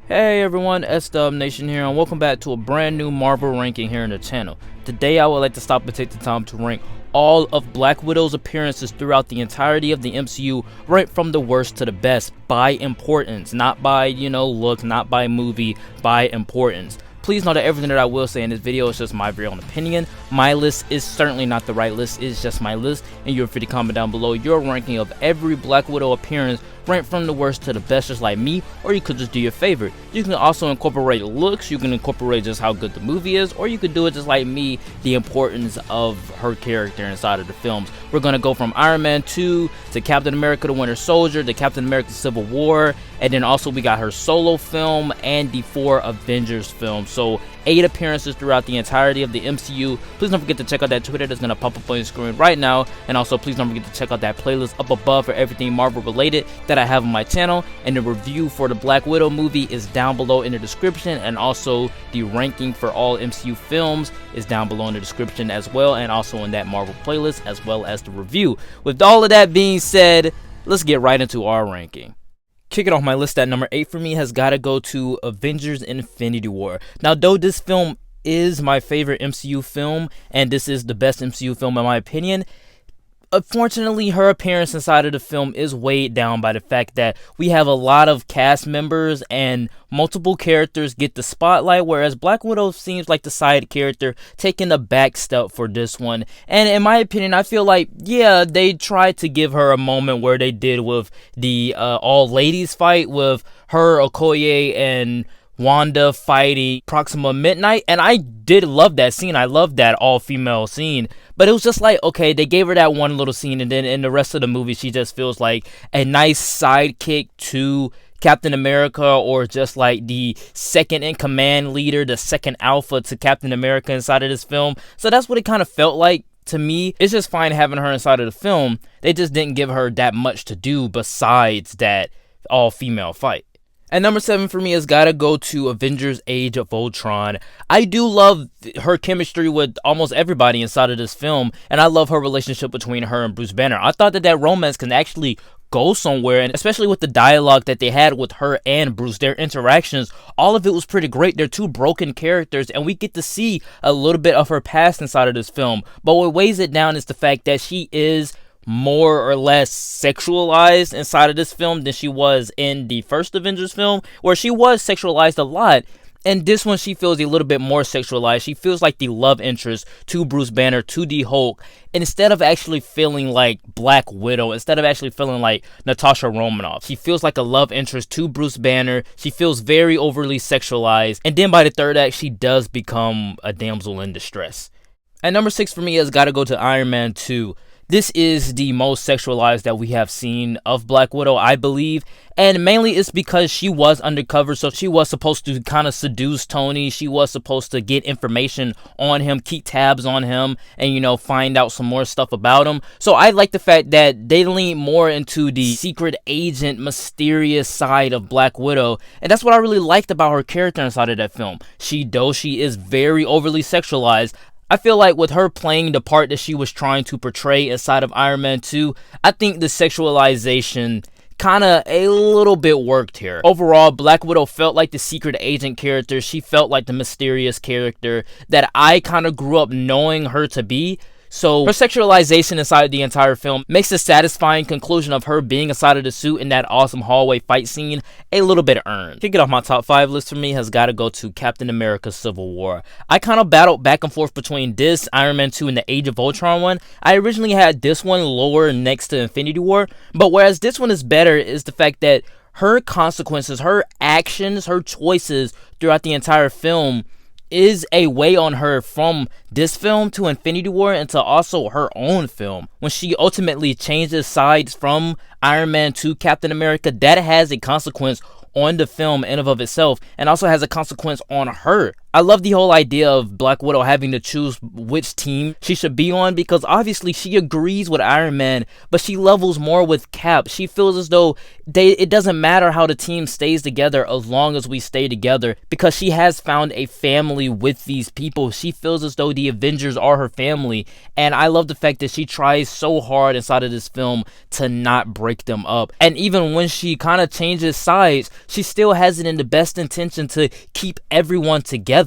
Hey everyone, S-Dub Nation here, and welcome back to a brand new Marvel ranking here in the channel. Today I would like to stop and take the time to rank all of Black Widow's appearances throughout the entirety of the MCU, right from the worst to the best, by importance, not by, look, not by movie, by importance. Please know that everything that I will say in this video is just my very own opinion. My list is certainly not the right list, it's just my list, and you're free to comment down below your ranking of every Black Widow appearance, ranked from the worst to the best, just like me, or you could just do your favorite. You can also incorporate looks, you can incorporate just how good the movie is, or you could do it just like me, the importance of her character inside of the films. We're going to go from Iron Man 2 to Captain America the Winter Soldier to Captain America Civil War, and then also we got her solo film and the 4 Avengers films. So 8 appearances throughout the entirety of the MCU. Please don't forget to check out that Twitter that's going to pop up on your screen right now, and also please don't forget to check out that playlist up above for everything Marvel related that I have on my channel, and the review for the Black Widow movie is down below in the description, and also the ranking for all MCU films is down below in the description as well, and also in that Marvel playlist as well as the review. With all of that being said, let's get right into our ranking. Kicking off my list at number 8 for me has got to go to Avengers Infinity War. Now, though this film is my favorite MCU film, and this is the best MCU film in my opinion, unfortunately, her appearance inside of the film is weighed down by the fact that we have a lot of cast members and multiple characters get the spotlight, whereas Black Widow seems like the side character taking a back step for this one. And in my opinion, I feel like, yeah, they tried to give her a moment where they did with the all-ladies fight with her, Okoye, and Wanda fighting Proxima Midnight, and I did love that scene. I loved that all-female scene, but it was just like, okay, they gave her that one little scene, and then in the rest of the movie, she just feels like a nice sidekick to Captain America, or just like the second-in-command leader, the second alpha to Captain America inside of this film. So that's what it kind of felt like to me. It's just fine having her inside of the film. They just didn't give her that much to do besides that all-female fight. And number 7 for me has got to go to Avengers Age of Ultron. I do love her chemistry with almost everybody inside of this film, and I love her relationship between her and Bruce Banner. I thought that romance can actually go somewhere, and especially with the dialogue that they had with her and Bruce, their interactions, all of it was pretty great. They're two broken characters, and we get to see a little bit of her past inside of this film. But what weighs it down is the fact that she is more or less sexualized inside of this film than she was in the first Avengers film, where she was sexualized a lot. And this one, she feels a little bit more sexualized. She feels like the love interest to Bruce Banner, to the Hulk, instead of actually feeling like Black Widow, instead of actually feeling like Natasha Romanoff. She feels like a love interest to Bruce Banner. She feels very overly sexualized. And then by the third act, she does become a damsel in distress. And number 6 for me has got to go to Iron Man 2. This is the most sexualized that we have seen of Black Widow, I believe, and mainly it's because she was undercover, so she was supposed to kind of seduce Tony. She was supposed to get information on him, keep tabs on him, and, find out some more stuff about him. So I like the fact that they lean more into the secret agent, mysterious side of Black Widow, and that's what I really liked about her character inside of that film. Though she is very overly sexualized, I feel like with her playing the part that she was trying to portray inside of Iron Man 2, I think the sexualization kind of a little bit worked here. Overall, Black Widow felt like the secret agent character. She felt like the mysterious character that I kind of grew up knowing her to be. So her sexualization inside the entire film makes the satisfying conclusion of her being inside of the suit in that awesome hallway fight scene a little bit earned. Kicking off my top 5 list for me has got to go to Captain America Civil War. I kind of battled back and forth between this, Iron Man 2, and the Age of Ultron one. I originally had this one lower next to Infinity War, but whereas this one is better is the fact that her consequences, her actions, her choices throughout the entire film is a way on her from this film to Infinity War into also her own film. When she ultimately changes sides from Iron Man to Captain America, that has a consequence on the film in and of itself, and also has a consequence on her I love the whole idea of Black Widow having to choose which team she should be on, because obviously she agrees with Iron Man, but she levels more with Cap. She feels as though it doesn't matter how the team stays together as long as we stay together, because she has found a family with these people. She feels as though the Avengers are her family, and I love the fact that she tries so hard inside of this film to not break them up. And even when she kind of changes sides, she still has it in the best intention to keep everyone together.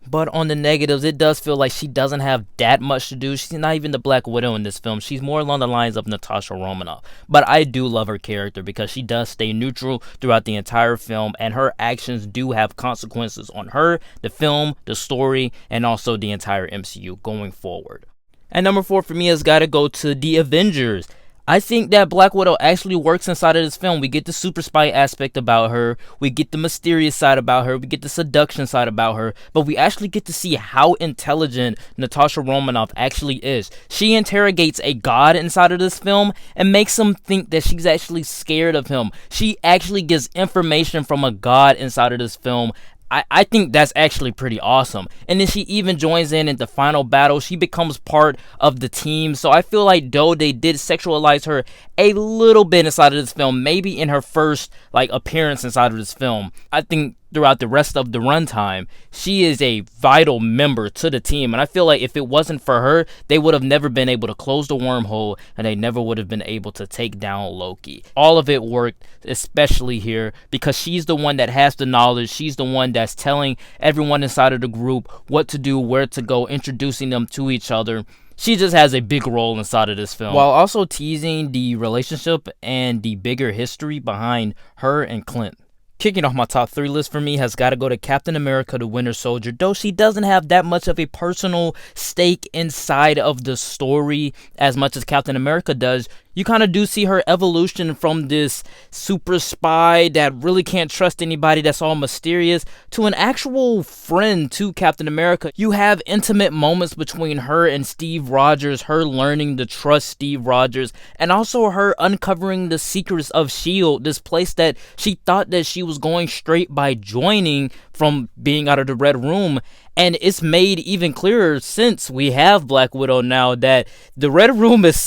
But on the negatives, it does feel like she doesn't have that much to do. She's not even the Black Widow in this film. She's more along the lines of Natasha Romanoff. But I do love her character because she does stay neutral throughout the entire film, and her actions do have consequences on her, the film, the story, and also the entire MCU going forward. And number 4 for me has got to go to the Avengers. I think that Black Widow actually works inside of this film. We get the super spy aspect about her, we get the mysterious side about her, we get the seduction side about her, but we actually get to see how intelligent Natasha Romanoff actually is. She interrogates a god inside of this film and makes him think that she's actually scared of him. She actually gets information from a god inside of this film. I think that's actually pretty awesome. And then she even joins in the final battle. She becomes part of the team. So I feel like though they did sexualize her a little bit inside of this film, maybe in her first appearance inside of this film, I think throughout the rest of the runtime, she is a vital member to the team. And I feel like if it wasn't for her, they would have never been able to close the wormhole, and they never would have been able to take down Loki. All of it worked, especially here, because she's the one that has the knowledge. She's the one that's telling everyone inside of the group what to do, where to go, introducing them to each other. She just has a big role inside of this film, while also teasing the relationship and the bigger history behind her and Clint. Kicking off my top 3 list for me has got to go to Captain America the Winter Soldier. Though she doesn't have that much of a personal stake inside of the story as much as Captain America does, you kind of do see her evolution from this super spy that really can't trust anybody, that's all mysterious, to an actual friend to Captain America. You have intimate moments between her and Steve Rogers, her learning to trust Steve Rogers, and also her uncovering the secrets of S.H.I.E.L.D., this place that she thought that she was going straight by joining from being out of the Red Room. And it's made even clearer since we have Black Widow now that the Red Room is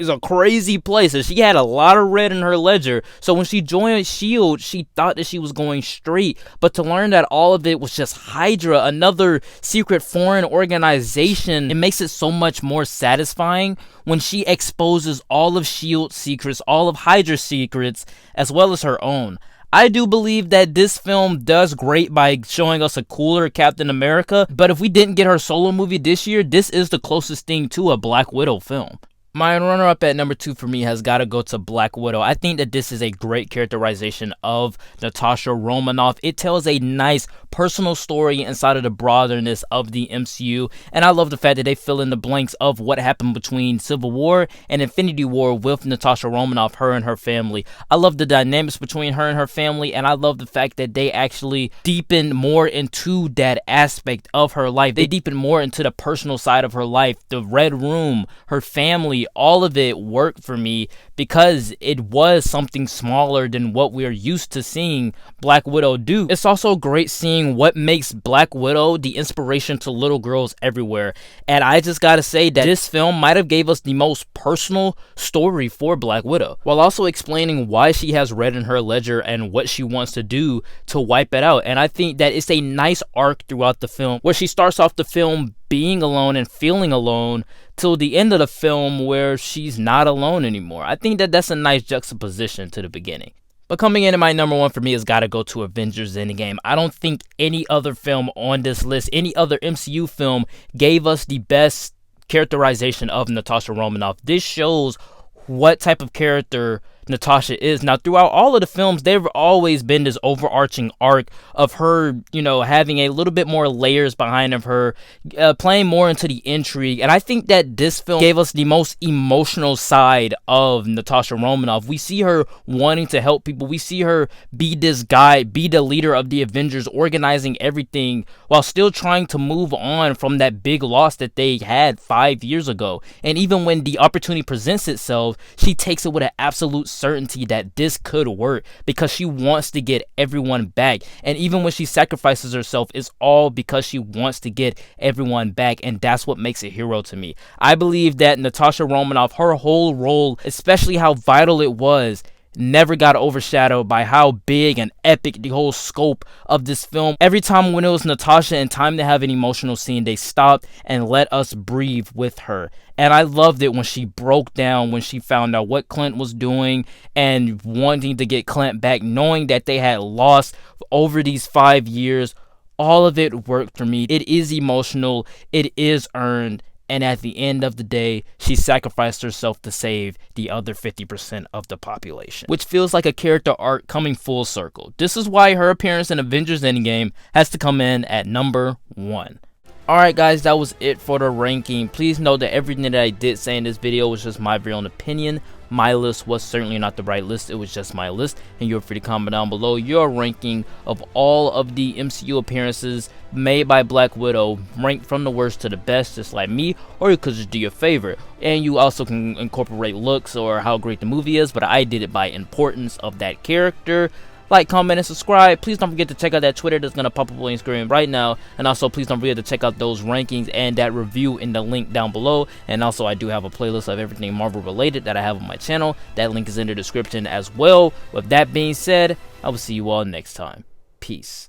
a crazy place, and she had a lot of red in her ledger. So when she joined S.H.I.E.L.D., she thought that she was going straight, but to learn that all of it was just Hydra, another secret foreign organization, it makes it so much more satisfying when she exposes all of S.H.I.E.L.D.'s secrets, all of Hydra's secrets, as well as her own. I do believe that this film does great by showing us a cooler Captain America, but if we didn't get her solo movie this year, this is the closest thing to a Black Widow film. My runner-up at number 2 for me has got to go to Black Widow. I think that this is a great characterization of Natasha Romanoff. It tells a nice personal story inside of the broaderness of the MCU, and I love the fact that they fill in the blanks of what happened between Civil War and Infinity War with Natasha Romanoff, her and her family. I love the dynamics between her and her family, and I love the fact that they actually deepen more into that aspect of her life. They deepen more into the personal side of her life, the Red Room, her family. All of it worked for me because it was something smaller than what we're used to seeing Black Widow do. It's also great seeing what makes Black Widow the inspiration to little girls everywhere. And I just gotta say that this film might have gave us the most personal story for Black Widow, while also explaining why she has red in her ledger and what she wants to do to wipe it out. And I think that it's a nice arc throughout the film, where she starts off the film being alone and feeling alone till the end of the film where she's not alone anymore. I think that that's a nice juxtaposition to the beginning. But coming in at my number 1 for me has got to go to Avengers Endgame. I don't think any other film on this list, any other MCU film, gave us the best characterization of Natasha Romanoff. This shows what type of character Natasha is. Now, throughout all of the films, there've always been this overarching arc of her, having a little bit more layers behind of her, playing more into the intrigue. And I think that this film gave us the most emotional side of Natasha Romanoff. We see her wanting to help people. We see her be this guy, be the leader of the Avengers, organizing everything while still trying to move on from that big loss that they had 5 years ago. And even when the opportunity presents itself, she takes it with an absolute certainty that this could work because she wants to get everyone back. And even when she sacrifices herself, it's all because she wants to get everyone back. And that's what makes a hero to me. I believe that Natasha Romanoff, her whole role, especially how vital it was, never got overshadowed by how big and epic the whole scope of this film. Every time when it was Natasha and time to have an emotional scene, they stopped and let us breathe with her. And I loved it when she broke down, when she found out what Clint was doing and wanting to get Clint back, knowing that they had lost over these 5 years. All of it worked for me. It is emotional. It is earned. And at the end of the day, she sacrificed herself to save the other 50% of the population, which feels like a character arc coming full circle. This is why her appearance in Avengers Endgame has to come in at number 1. Alright guys, that was it for the ranking. Please note that everything that I did say in this video was just my very own opinion. My list was certainly not the right list, it was just my list, and you're free to comment down below your ranking of all of the MCU appearances made by Black Widow, ranked from the worst to the best, just like me, or you could just do your favorite. And you also can incorporate looks or how great the movie is, but I did it by importance of that character. Like, comment, and subscribe. Please don't forget to check out that Twitter that's going to pop up on your screen right now. And also, please don't forget to check out those rankings and that review in the link down below. And also, I do have a playlist of everything Marvel related that I have on my channel. That link is in the description as well. With that being said, I will see you all next time. Peace.